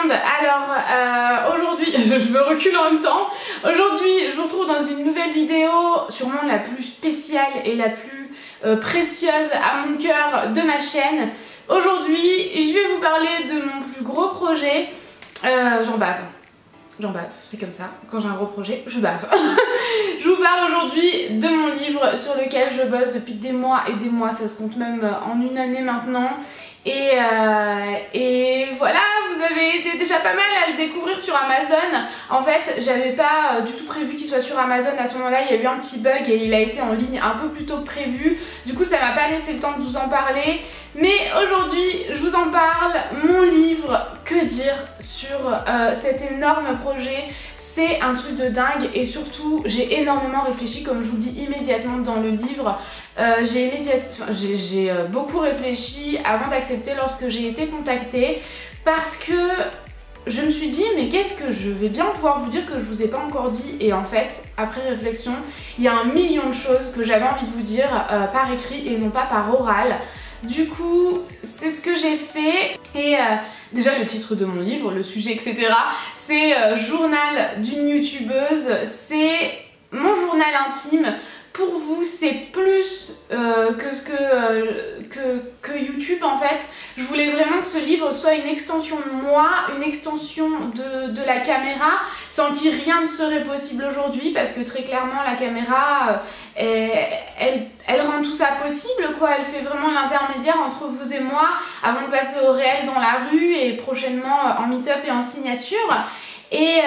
monde. Alors aujourd'hui, je me recule en même temps. Aujourd'hui, je vous retrouve dans une nouvelle vidéo, sûrement la plus spéciale et la plus précieuse à mon cœur de ma chaîne. Aujourd'hui, je vais vous parler de mon plus gros projet. J'en bave, c'est comme ça. Quand j'ai un gros projet, je bave. Je vous parle aujourd'hui de mon livre sur lequel je bosse depuis des mois et des mois. Ça se compte même en une année maintenant. Et voilà, vous avez été déjà pas mal à le découvrir sur Amazon. En fait, j'avais pas du tout prévu qu'il soit sur Amazon à ce moment-là. Il y a eu un petit bug et il a été en ligne un peu plus tôt que prévu. Du coup, ça m'a pas laissé le temps de vous en parler. Mais aujourd'hui, je vous en parle. Mon livre, que dire sur cet énorme projet? C'est un truc de dingue et surtout j'ai énormément réfléchi, comme je vous le dis immédiatement dans le livre. J'ai beaucoup réfléchi avant d'accepter lorsque j'ai été contactée, parce que je me suis dit mais qu'est-ce que je vais bien pouvoir vous dire que je vous ai pas encore dit. Et en fait, après réflexion, il y a un million de choses que j'avais envie de vous dire par écrit et non pas par oral. Du coup, c'est ce que j'ai fait. Et déjà le titre de mon livre, le sujet, etc. c'est Journal d'une youtubeuse. C'est mon journal intime. Pour vous, c'est plus que YouTube en fait. Je voulais vraiment que ce livre soit une extension de moi, une extension de la caméra, sans qui rien ne serait possible aujourd'hui, parce que très clairement la caméra, elle rend tout ça possible quoi. Elle fait vraiment l'intermédiaire entre vous et moi avant de passer au réel dans la rue et prochainement en meet-up et en signature. Et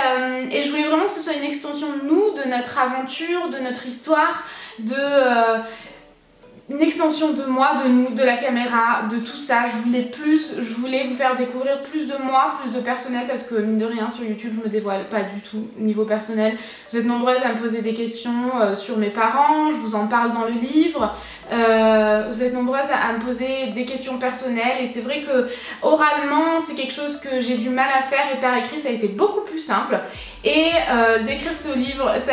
je voulais vraiment que ce soit une extension de nous, de notre aventure, de notre histoire, une extension de moi, de nous, de la caméra, de tout ça. Je voulais vous faire découvrir plus de moi, plus de personnel, parce que mine de rien sur YouTube je me dévoile pas du tout niveau personnel. Vous êtes nombreuses à me poser des questions sur mes parents, je vous en parle dans le livre. Vous êtes nombreuses à me poser des questions personnelles, et c'est vrai que oralement c'est quelque chose que j'ai du mal à faire, et par écrit ça a été beaucoup plus simple. Et d'écrire ce livre, ça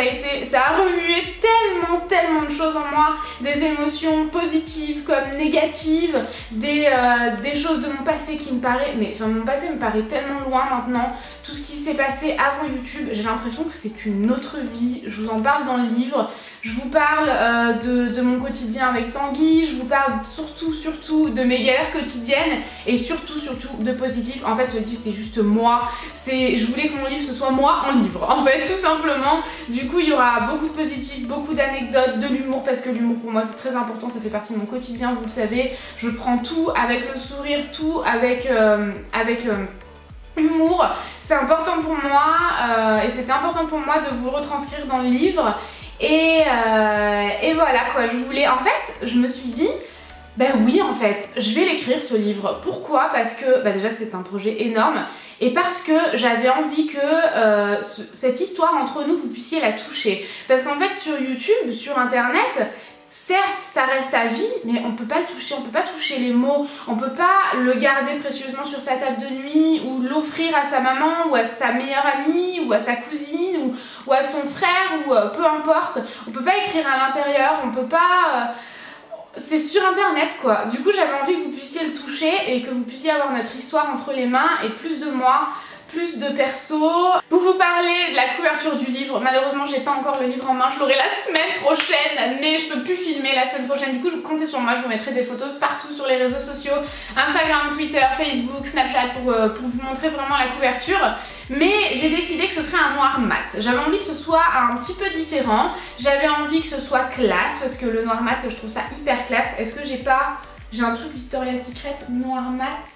a remué tellement de choses en moi, des émotions positives comme négatives, des choses de mon passé qui me paraît, mon passé me paraît tellement loin maintenant. Tout ce qui s'est passé avant YouTube, j'ai l'impression que c'est une autre vie. Je vous en parle dans le livre. Je vous parle de mon quotidien avec Tanguy, je vous parle surtout de mes galères quotidiennes, et surtout de positif. En fait, ce livre c'est juste moi. Je voulais que mon livre ce soit moi en livre, en fait, tout simplement. Du coup, il y aura beaucoup de positifs, beaucoup d'anecdotes, de l'humour, parce que l'humour pour moi c'est très important, ça fait partie de mon quotidien, vous le savez. Je prends tout avec le sourire, tout avec humour. C'est important pour moi, et c'était important pour moi de vous le retranscrire dans le livre. Et voilà quoi, en fait, je me suis dit, ben oui en fait, je vais l'écrire ce livre. Pourquoi? Parce que déjà c'est un projet énorme, et parce que j'avais envie que cette histoire entre nous, vous puissiez la toucher. Parce qu'en fait sur YouTube, sur internet, certes, ça reste à vie, mais on peut pas le toucher, on peut pas toucher les mots, on peut pas le garder précieusement sur sa table de nuit, ou l'offrir à sa maman, ou à sa meilleure amie, ou à sa cousine, ou à son frère, ou peu importe. On peut pas écrire à l'intérieur, on peut pas... c'est sur internet quoi. Du coup j'avais envie que vous puissiez le toucher, et que vous puissiez avoir notre histoire entre les mains, et plus de moi, plus de perso. Pour vous parler de la couverture du livre, malheureusement j'ai pas encore le livre en main, je l'aurai la semaine prochaine, mais je peux plus filmer la semaine prochaine. Du coup je comptais sur moi, je vous mettrai des photos partout sur les réseaux sociaux, Instagram, Twitter, Facebook, Snapchat, pour vous montrer vraiment la couverture. Mais j'ai décidé que ce serait un noir mat. J'avais envie que ce soit un petit peu différent, j'avais envie que ce soit classe, parce que le noir mat je trouve ça hyper classe. Est-ce que j'ai un truc Victoria's Secret noir mat?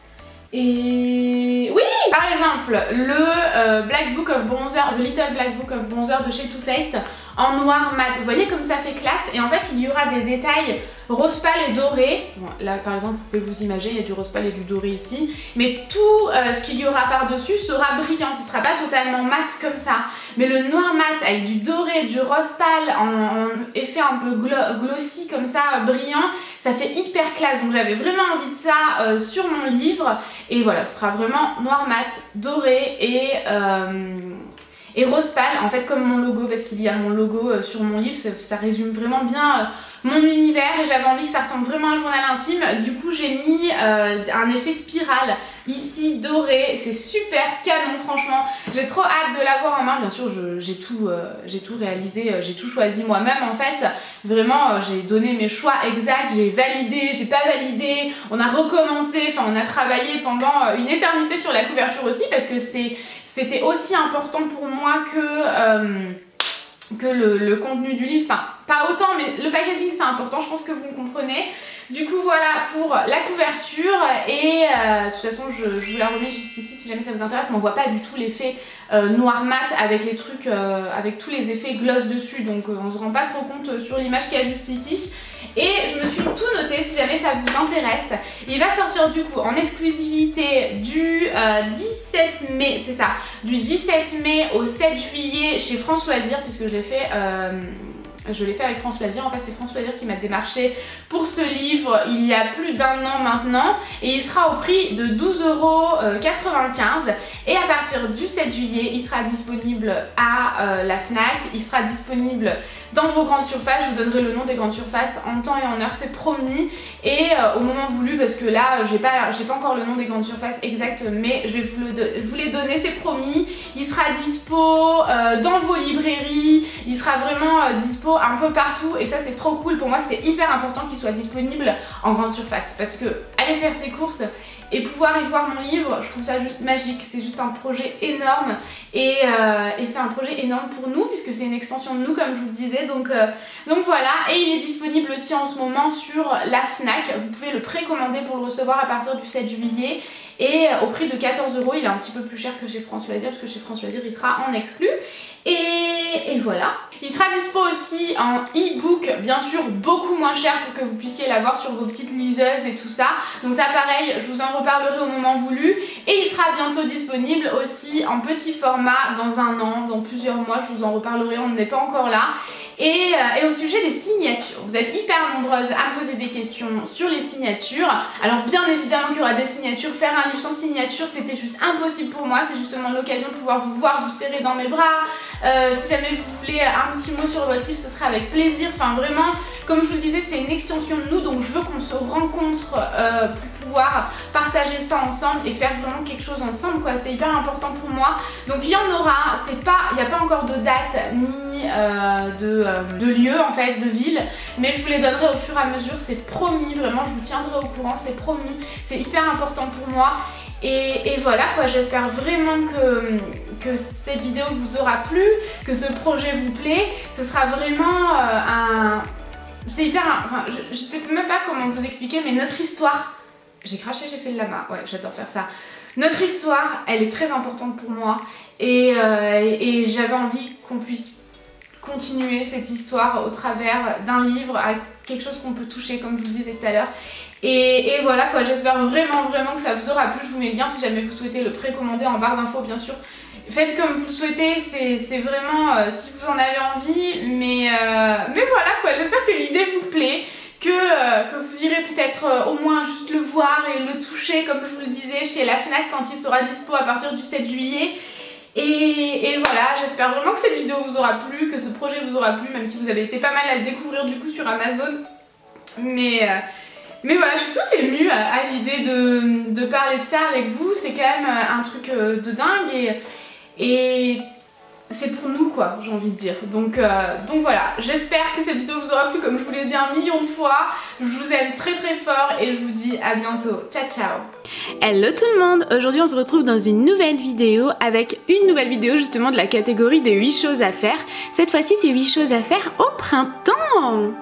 Et oui, par exemple le Black Book of Bronzer, The Little Black Book of Bronzer de chez Too Faced en noir mat. Vous voyez comme ça fait classe, et en fait il y aura des détails rose pâle et doré. Bon, là par exemple vous pouvez vous imaginer, il y a du rose pâle et du doré ici, mais tout ce qu'il y aura par dessus sera brillant, ce sera pas totalement mat comme ça. Mais le noir mat avec du doré, du rose pâle en effet un peu glossy comme ça, brillant, ça fait hyper classe. Donc j'avais vraiment envie de ça sur mon livre, et voilà, ce sera vraiment noir mat, doré et rose pâle, en fait comme mon logo, parce qu'il y a mon logo sur mon livre. Ça résume vraiment bien mon univers et j'avais envie que ça ressemble vraiment à un journal intime. Du coup j'ai mis un effet spirale ici doré, c'est super canon franchement, j'ai trop hâte de l'avoir en main. Bien sûr j'ai tout réalisé, j'ai tout choisi moi-même en fait, vraiment j'ai donné mes choix exacts, j'ai validé, j'ai pas validé, on a recommencé, enfin on a travaillé pendant une éternité sur la couverture aussi parce que c'était aussi important pour moi que le contenu du livre, enfin pas autant mais le packaging c'est important, je pense que vous me comprenez. Du coup voilà pour la couverture et de toute façon je vous la remets juste ici si jamais ça vous intéresse, mais on voit pas du tout l'effet noir mat avec les trucs, avec tous les effets gloss dessus, donc on se rend pas trop compte sur l'image qu'il y a juste ici. Et je me suis tout noté si jamais ça vous intéresse. Il va sortir du coup en exclusivité du 17 mai, c'est ça, du 17 mai au 7 juillet chez France Loisirs, puisque je l'ai fait avec France Loisirs. En fait c'est France Loisirs qui m'a démarché pour ce livre il y a plus d'un an maintenant et il sera au prix de 12,95 € et à partir du 7 juillet il sera disponible à la Fnac, il sera disponible dans vos grandes surfaces. Je vous donnerai le nom des grandes surfaces en temps et en heure, c'est promis, et au moment voulu, parce que là j'ai pas encore le nom des grandes surfaces exactes, mais je vais vous les donner, c'est promis. Il sera dispo dans vos librairies, il sera vraiment dispo un peu partout et ça c'est trop cool. Pour moi c'était hyper important qu'il soit disponible en grande surface parce que aller faire ses courses et pouvoir y voir mon livre, je trouve ça juste magique, c'est juste un projet énorme et c'est un projet énorme pour nous puisque c'est une extension de nous comme je vous le disais, donc voilà. Et il est disponible aussi en ce moment sur la Fnac, vous pouvez le précommander pour le recevoir à partir du 7 juillet et au prix de 14 €, il est un petit peu plus cher que chez France Loisirs parce que chez France Loisirs il sera en exclu. Et voilà. Il sera dispo aussi en e-book, bien sûr beaucoup moins cher pour que vous puissiez l'avoir sur vos petites liseuses et tout ça. Donc ça pareil, je vous en reparlerai au moment voulu. Et il sera bientôt disponible aussi en petit format dans un an, dans plusieurs mois, je vous en reparlerai, on n'est pas encore là. Et au sujet des signatures, vous êtes hyper nombreuses à me poser des questions sur les signatures. Alors bien évidemment qu'il y aura des signatures, faire un livre sans signature c'était juste impossible pour moi, c'est justement l'occasion de pouvoir vous voir, vous serrer dans mes bras. Si jamais vous voulez un petit mot sur votre livre, ce serait avec plaisir. Enfin vraiment, comme je vous le disais, c'est une extension de nous, donc je veux qu'on se rencontre pour pouvoir partager ça ensemble et faire vraiment quelque chose ensemble quoi. C'est hyper important pour moi. Donc il y en aura, il n'y a pas encore de date ni de lieu en fait, de ville, mais je vous les donnerai au fur et à mesure, c'est promis, vraiment je vous tiendrai au courant, c'est promis, c'est hyper important pour moi. Et voilà quoi, j'espère vraiment que cette vidéo vous aura plu, que ce projet vous plaît. Ce sera vraiment c'est hyper... Enfin, je sais même pas comment vous expliquer, mais notre histoire... J'ai craché, j'ai fait le lama, ouais j'adore faire ça. Notre histoire, elle est très importante pour moi et j'avais envie qu'on puisse continuer cette histoire au travers d'un livre, à quelque chose qu'on peut toucher comme je vous le disais tout à l'heure. Et voilà quoi, j'espère vraiment que ça vous aura plu. Je vous mets le lien si jamais vous souhaitez le précommander en barre d'infos bien sûr. Faites comme vous le souhaitez, c'est vraiment si vous en avez envie, mais voilà quoi, j'espère que l'idée vous plaît, que vous irez peut-être au moins juste le voir et le toucher comme je vous le disais chez la Fnac quand il sera dispo à partir du 7 juillet. Et voilà, j'espère vraiment que cette vidéo vous aura plu, que ce projet vous aura plu, même si vous avez été pas mal à le découvrir du coup sur Amazon. Mais voilà, je suis toute émue à l'idée de parler de ça avec vous, c'est quand même un truc de dingue et c'est pour nous quoi, j'ai envie de dire. Donc voilà, j'espère que cette vidéo vous aura plu comme je vous l'ai dit 1 million de fois. Je vous aime très fort et je vous dis à bientôt. Ciao ciao. Hello tout le monde, aujourd'hui on se retrouve dans une nouvelle vidéo avec une nouvelle vidéo justement de la catégorie des 8 choses à faire. Cette fois-ci c'est 8 choses à faire au printemps.